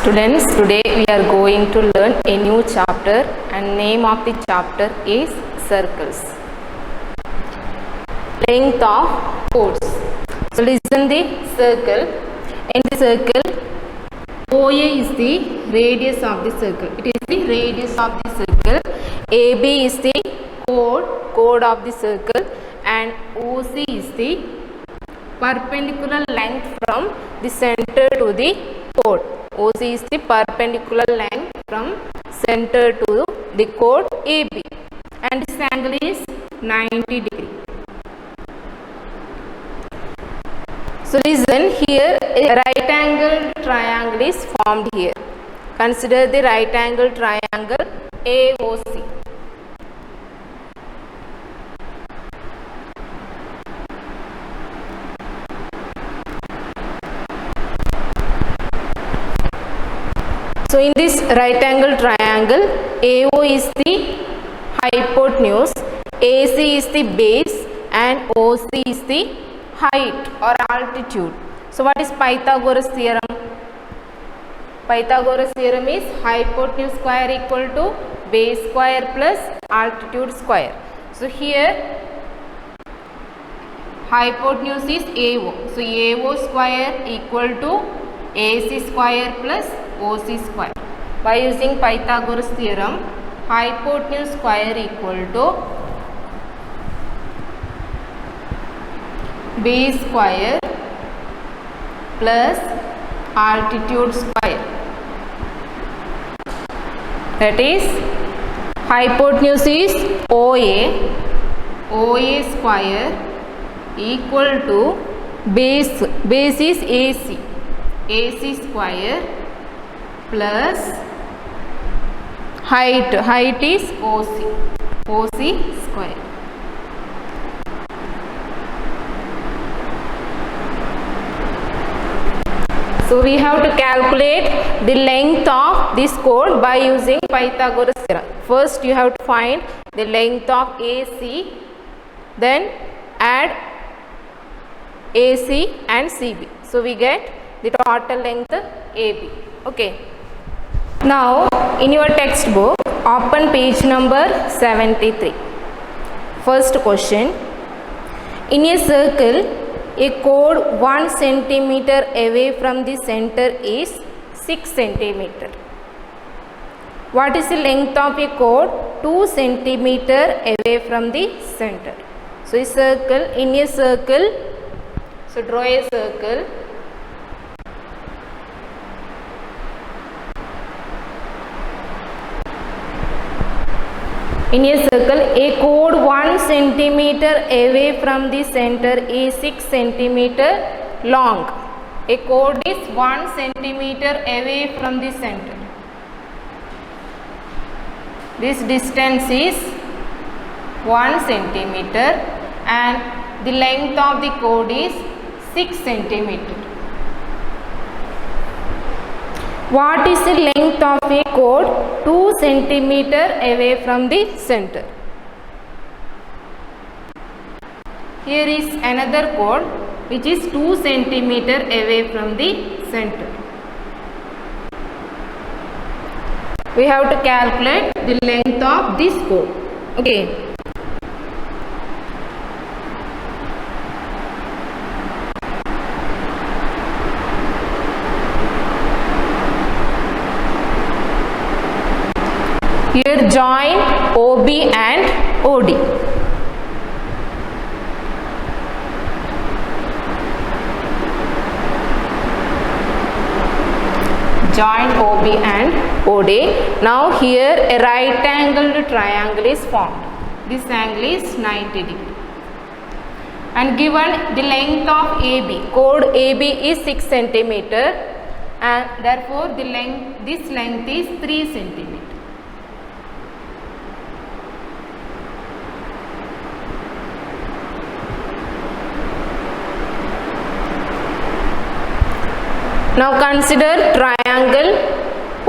Students, today we are going to learn a new chapter and name of the chapter is circles. Length of chords. So listen the circle. In the circle, OA is the radius of the circle. It is the radius of the circle. AB is the chord of the circle, and OC is the perpendicular length from the center to the chord. OC is the perpendicular length from center to the chord AB, and this angle is 90 degree. So listen, here a right angle triangle is formed here. Consider the right angle triangle AOC. So in this right angle triangle, AO is the hypotenuse, AC is the base, and OC is the height or altitude. So what is Pythagoras theorem? Pythagoras theorem is hypotenuse square equal to base square plus altitude square. So here hypotenuse is AO. So AO square equal to AC square plus OC square. By using Pythagoras theorem, hypotenuse square equal to base square plus altitude square. That is, hypotenuse is OA square equal to base is AC square plus height is OC square. So we have to calculate the length of this chord by using Pythagoras theorem. First you have to find the length of AC, then add AC and CB. So we get the total length AB. Okay. Now in your textbook, open page number 73. First question. In a circle, a chord 1 centimeter away from the center is 6 centimeter. What is the length of a chord 2 centimeter away from the center? So a circle, in a circle, so draw a circle. In a circle, a chord 1 centimeter away from the center is 6 centimeter long. A chord is 1 centimeter away from the center. This distance is 1 centimeter and the length of the chord is 6 centimeter. What is the length of a chord 2 centimeter away from the center? Here is another chord which is 2 centimeter away from the center. We have to calculate the length of this chord. Okay. Here join OB and OD. Join OB and OD. Now here a right angled triangle is formed. This angle is 90 degree. And given the length of AB, chord AB is 6 centimeter, and therefore this length is 3 centimeter. Now consider triangle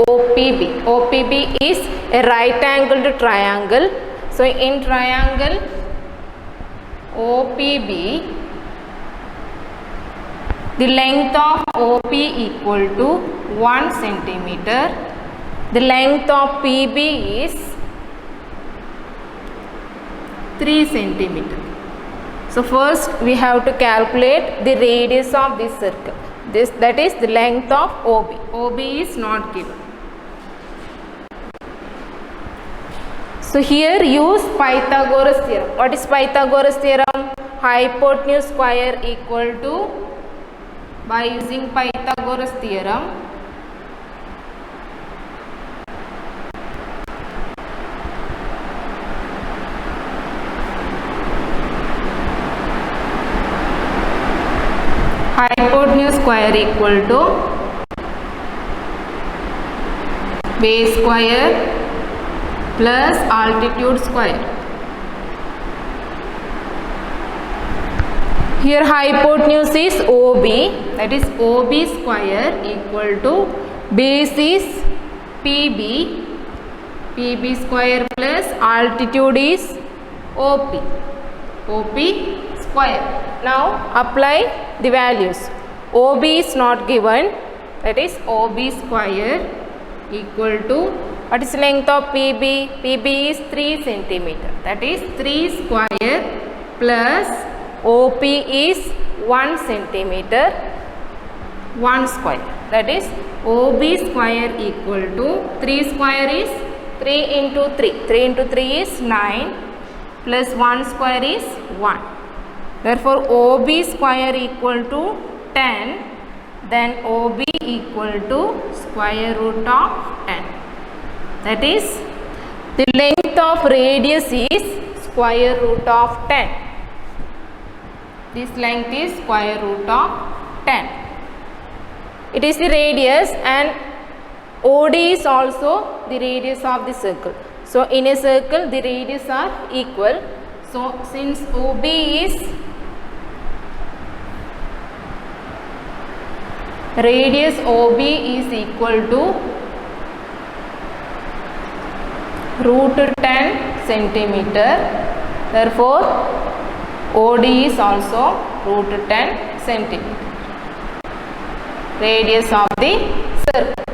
OPB. OPB is a right angled triangle. So in triangle OPB, the length of OP equal to 1 centimeter. The length of PB is 3 centimeter. So first we have to calculate the radius of this circle. That is the length of OB. OB is not given. So here use Pythagoras theorem. What is Pythagoras theorem? Hypotenuse square equal to, by using Pythagoras theorem, hypotenuse square equal to base square plus altitude square. Here hypotenuse is OB, that is OB square equal to base is PB, PB square plus altitude is OP, OP square. Now apply the values. OB is not given, that is OB square equal to, what is length of PB? PB is 3 centimeter, that is 3 square plus OP is 1 centimeter, 1 square, that is OB square equal to 3 square is 3 into 3, 3 into 3 is 9 plus 1 square is 1. Therefore OB square equal to 10, then OB equal to square root of 10. That is the length of radius is square root of 10. This length is square root of 10. It is the radius, and OD is also the radius of the circle. So in a circle the radius are equal. So since OB is radius, OB is equal to root 10 centimeter. Therefore OD is also root 10 centimeter, radius of the circle.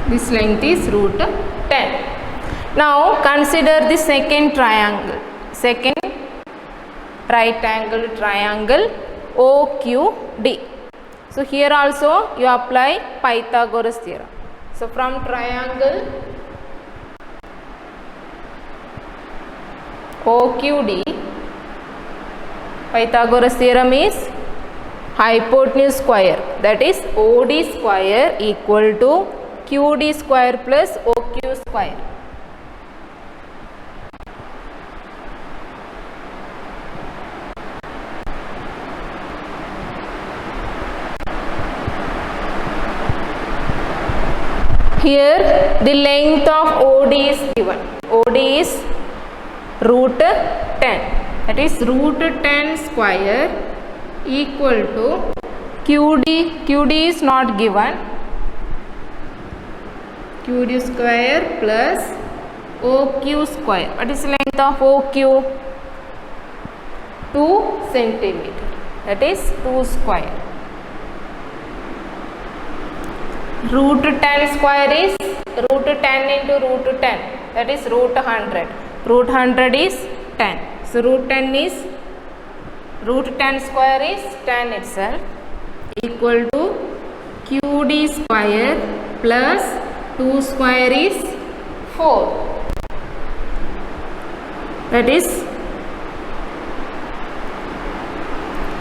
This length is root 10. Now consider the second triangle, second right angle triangle OQD. So here also you apply Pythagoras theorem. So from triangle OQD, Pythagoras theorem is hypotenuse square, that is OD square equal to QD square plus OQ square. Here the length of OD is given. OD is root 10, that is root 10 square equal to QD. QD is not given. QD square plus OQ square. What is the length of OQ? 2 centimeter, that is 2 square. Root 10 square is root 10 into root 10, that is root 100. Root 100 is 10. So root 10 is, root 10 square is 10 itself, equal to QD square plus 2 square is 4. That is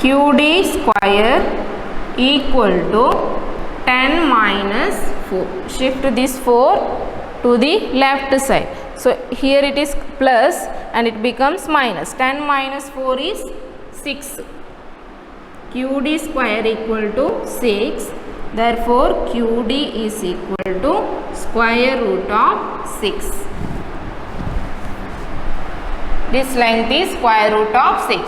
QD square equal to 10 minus 4. Shift this 4 to the left side. So here it is plus and it becomes minus. 10 minus 4 is 6. QD square equal to 6. Therefore QD is equal to square root of 6. This length is square root of 6.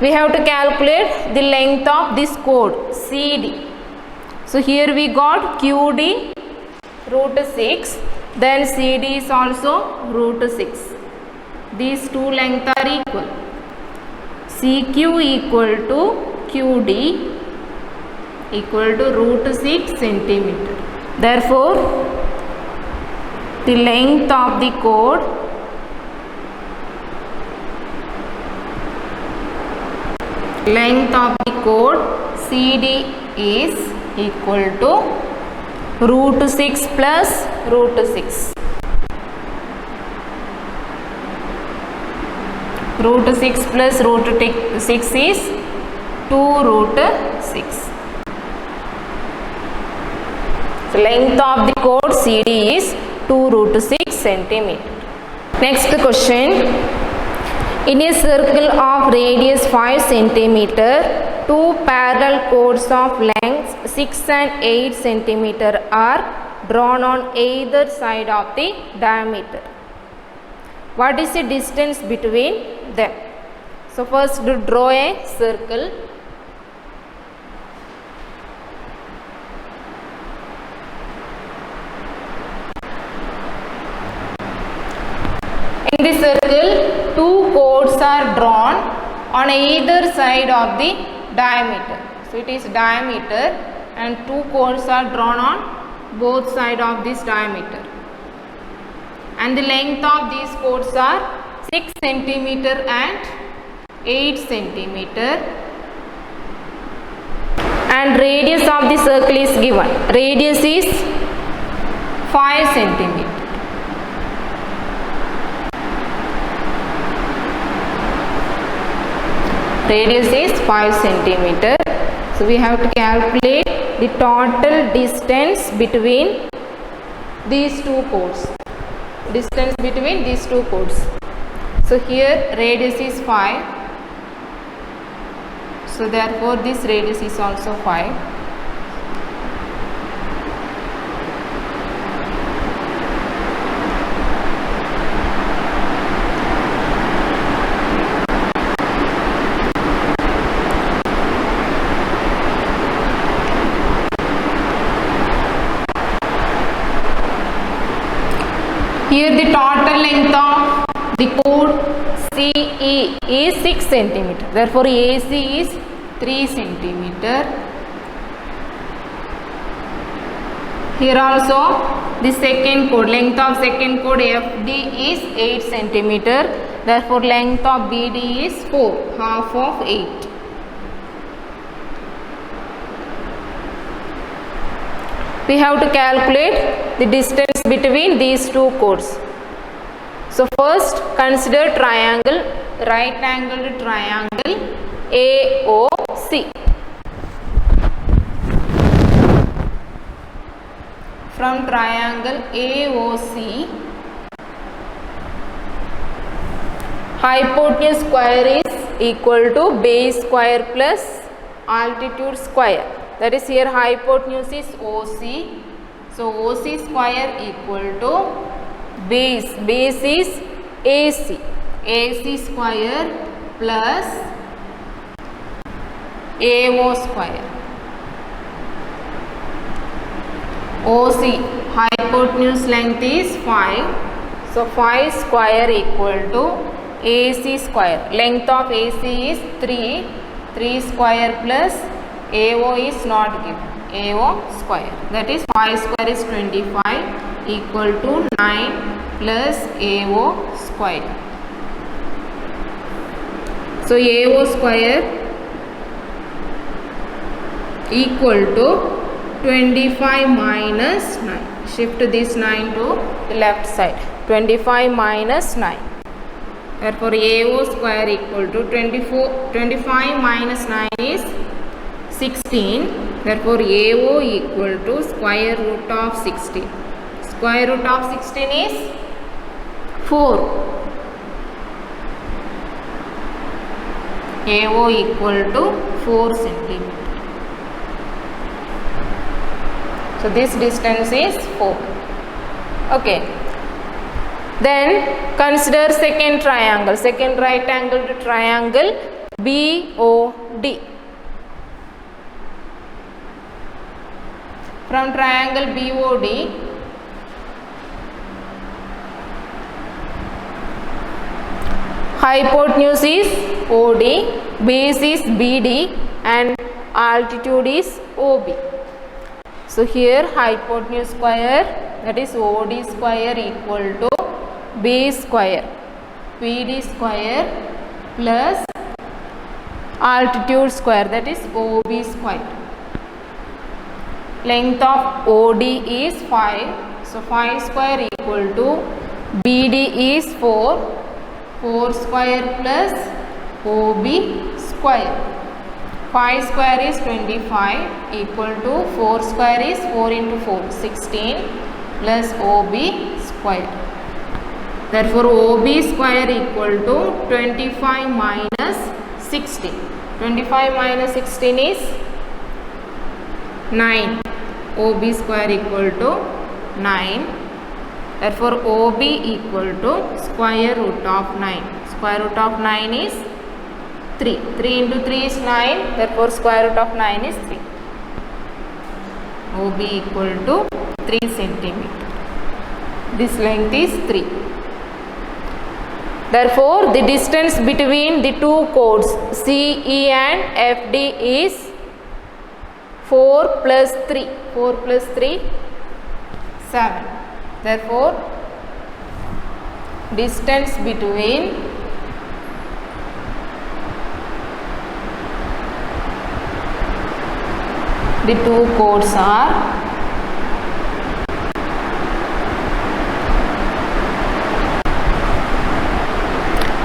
We have to calculate the length of this chord CD. So here we got QD root 6, then CD is also root 6. These two lengths are equal. CQ equal to QD equal to root 6 centimeter. Therefore, the length of the chord CD is equal to root 6 plus root 6. Root 6 plus root 6 is 2 root 6. So length of the chord CD is 2 root 6 centimeter. Next question. In a circle of radius 5 centimeter, two parallel chords of lengths 6 and 8 centimeter are drawn on either side of the diameter. What is the distance between them? So first draw a circle. In the circle, two chords are drawn on either side of the diameter. So it is diameter and two chords are drawn on both sides of this diameter. And the length of these chords are 6 centimeter and 8 centimeter. And radius of the circle is given. Radius is 5 centimeter. Radius is 5 centimeter. So we have to calculate the total distance between these two chords. Distance between these two chords. So here radius is 5. So therefore this radius is also 5. Here the total length of the chord CE is 6 centimeter. Therefore AC is 3 centimeter. Here also the second chord, length of second chord FD is 8 centimeter. Therefore length of BD is 4, half of 8. We have to calculate the distance between these two chords. So first consider triangle, right angled triangle AOC. From triangle AOC, hypotenuse square is equal to base square plus altitude square. That is, here hypotenuse is OC. So OC square equal to base. Base is AC. AC square plus AO square. OC hypotenuse length is 5. So 5 square equal to AC square. Length of AC is 3. 3 square plus AO is not given. AO square. That is 5 square is 25 equal to 9 plus AO square. So AO square equal to 25 minus 9. Shift this 9 to the left side. 25 minus 9. Therefore AO square equal to 25 minus 9 is 16. Therefore AO equal to square root of 16. Square root of 16 is 4. AO equal to 4 centimeter. So this distance is 4. Okay. Then consider second triangle, second right angled triangle BOD. From triangle BOD, hypotenuse is OD, base is BD and altitude is OB. So here hypotenuse square, that is OD square, equal to base square BD square plus altitude square, that is OB square. Length of OD is 5, so 5 square equal to BD is 4, 4 square plus OB square. 5 square is 25 equal to 4 square is 4 into 4, 16 plus OB square. Therefore OB square equal to 25 minus 16. 25 minus 16 is 9. OB square equal to 9. Therefore OB equal to square root of 9. Square root of 9 is 3. 3 into 3 is 9. Therefore square root of 9 is 3. OB equal to 3 centimeter. This length is 3. Therefore the distance between the two chords CE and FD is 4 plus 3. 4 plus 3, 7. Therefore distance between the two chords are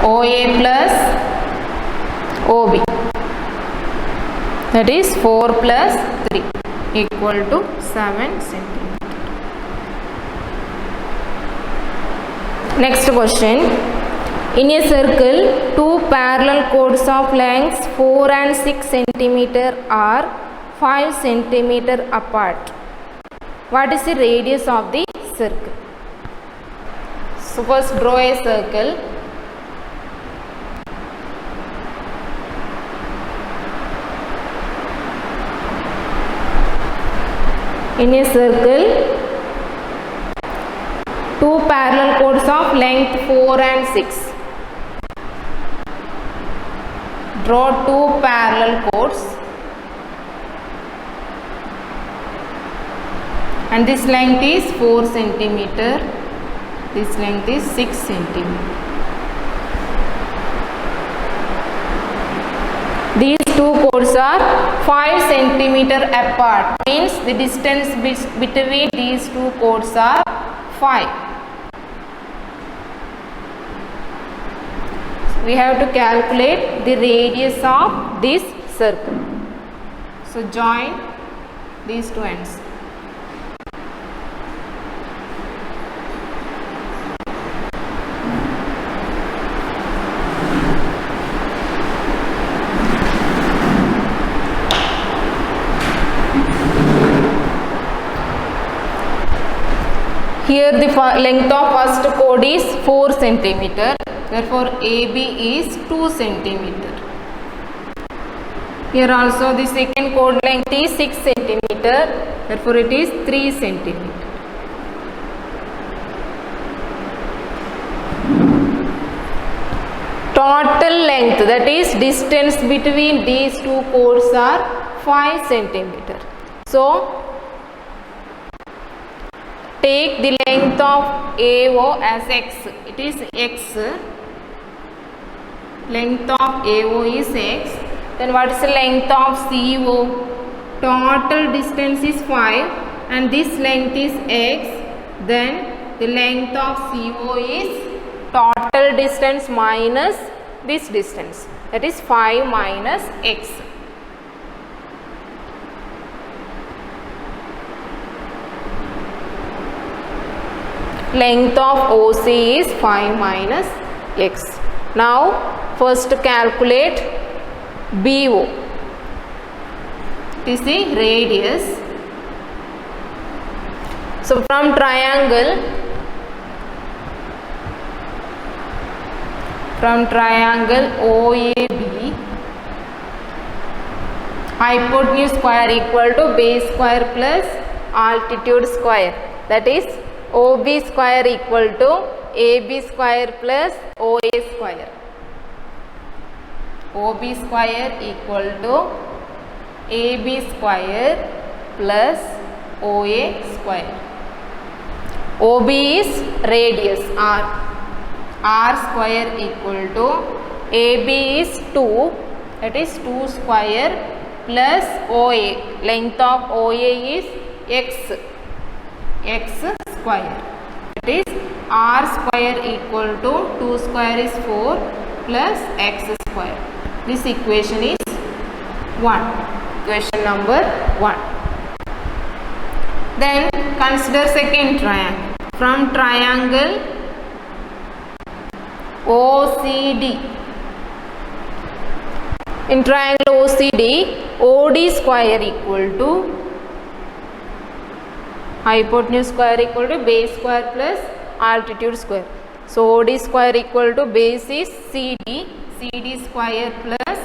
OA plus OB, that is 4 plus 3 equal to 7 centimeter. Next question. In a circle, two parallel chords of lengths 4 and 6 centimeter are 5 centimeter apart. What is the radius of the circle? So first draw a circle. In a circle, two parallel chords of length 4 and 6. Draw two parallel chords and this length is 4 centimeter, this length is 6 centimeter. These two chords are 5 centimeter apart, means the distance between these two chords are 5. We have to calculate the radius of this circle. So join these two ends. Here the length of first chord is 4 centimeter. Therefore AB is 2 centimeter. Here also the second chord length is 6 centimeter. Therefore it is 3 centimeter. Total length, that is distance between these two chords, are 5 centimeter. So take the length of AO as x. It is x. Length of AO is x. Then what is the length of CO? Total distance is 5 and this length is x. Then the length of CO is total distance minus this distance. That is 5 minus x. Length of OC is 5 minus x. Now first calculate BO. It is the radius. So from triangle OAB, hypotenuse square equal to base square plus altitude square. That is OB square equal to AB square plus OA square. OB square equal to AB square plus OA square. OB is radius R. R square equal to AB is 2, that is 2 square plus OA. Length of OA is X square. That is R square equal to 2 square is 4 plus X square. This equation is 1. Equation number 1. Then consider second triangle. From triangle OCD. In triangle OCD, OD square equal to hypotenuse square equal to base square plus altitude square. So OD square equal to base is CD, CD square plus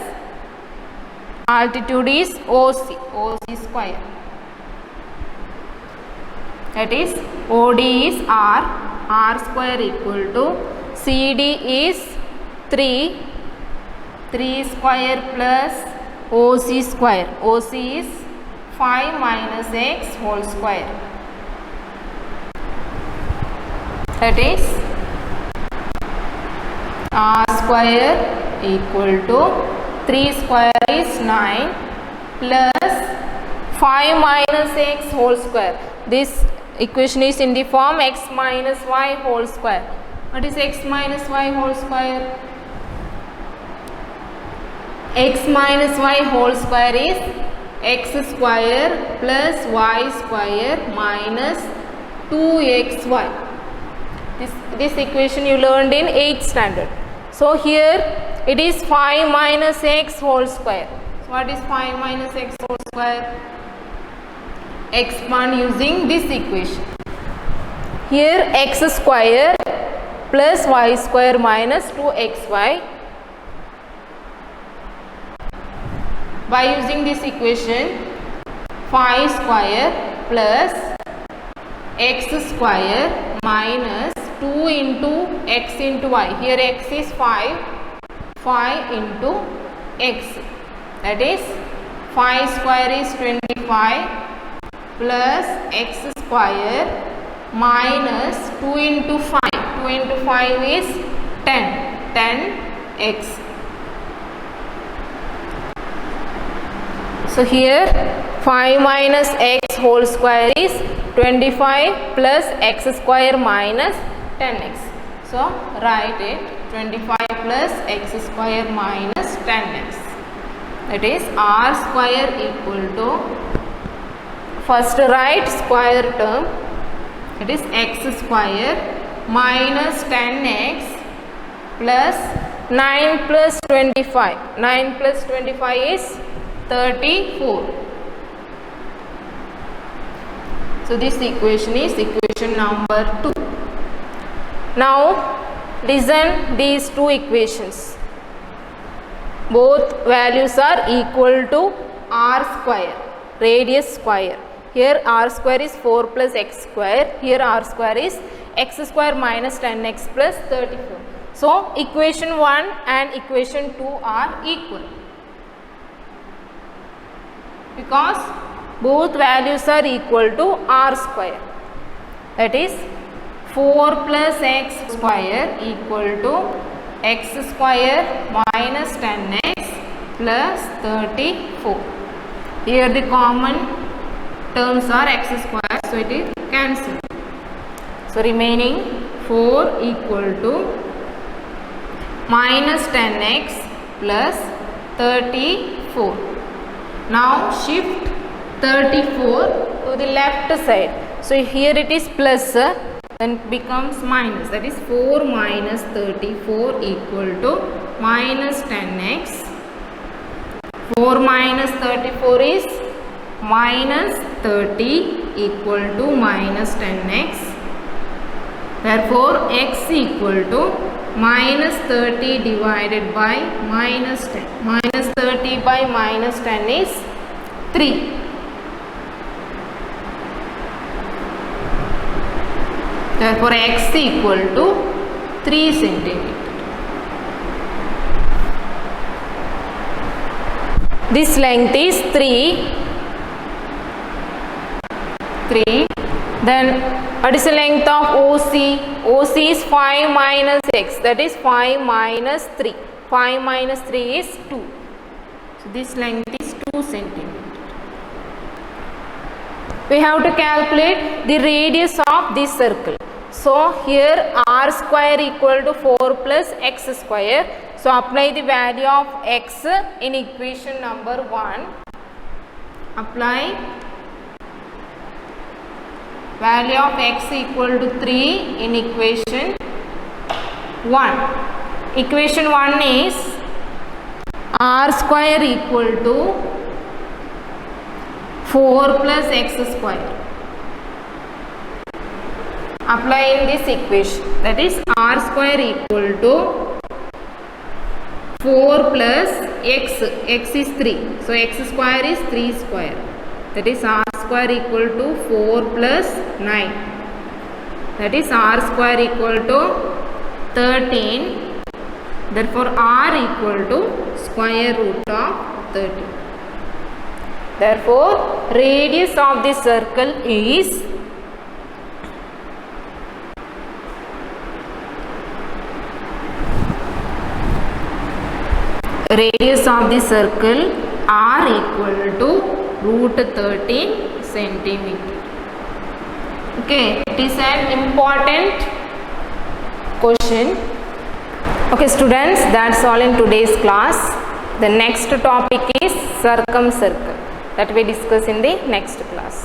altitude is OC, OC square. That is OD is R, R square equal to CD is 3, 3 square plus OC square. OC is 5 minus X whole square. That is R square equal to 3 square is 9 plus 5 minus X whole square. This equation is in the form X minus Y whole square. What is X minus Y whole square? X minus Y whole square is X square plus Y square minus 2XY. This equation you learned in 8th standard. So here it is 5 minus X whole square. So what is 5 minus X whole square? Expand using this equation. Here X square plus Y square minus 2XY. By using this equation, 5 square plus X square minus 2 into X into Y. Here X is 5, 5 into X. That is 5 square is 25 plus X square minus 2 into 5. 2 into 5 is 10, 10X. So here 5 minus X whole square is 25 plus X square minus 10X. So write it 25 plus X square minus 10X. That is R square equal to, first write square term, it is X square minus 10X plus 9 plus 25. 9 plus 25 is 34. So this equation is equation number 2. Now listen these two equations. Both values are equal to R square, radius square. Here R square is 4 plus X square. Here R square is X square minus 10X plus 34. So equation 1 and equation 2 are equal, because both values are equal to R square. That is 4 plus X square equal to X square minus 10X plus 34. Here the common terms are X square, so it is cancelled. So remaining 4 equal to minus 10X plus 34. Now shift 34 to the left side. So here it is plus, then becomes minus. That is 4 minus 34 equal to minus 10X. 4 minus 34 is minus 30 equal to minus 10X. Therefore X equal to minus 30 divided by minus 10. Minus 30 by minus 10 is 3. Therefore X equal to 3 centimeter. This length is 3. Then what is the length of OC? OC is 5 minus x, that is 5 minus 3. 5 minus 3 is 2. So this length is 2 centimeter. We have to calculate the radius of this circle. So here r square equal to 4 plus x square. So apply the value of x in equation number 1. Apply value of x equal to 3 in equation 1. Equation 1 is r square equal to 4 plus x square. Apply in this equation, that is r square equal to 4 plus x is 3. So x square is 3 square. That is r square equal to 4 plus 9. That is r square equal to 13. Therefore r equal to square root of 13. Therefore radius of this circle is r equal to root 13 centimeter. Okay, it is an important question. Okay students, that's all in today's class. The next topic is circumcircle, that we discuss in the next class.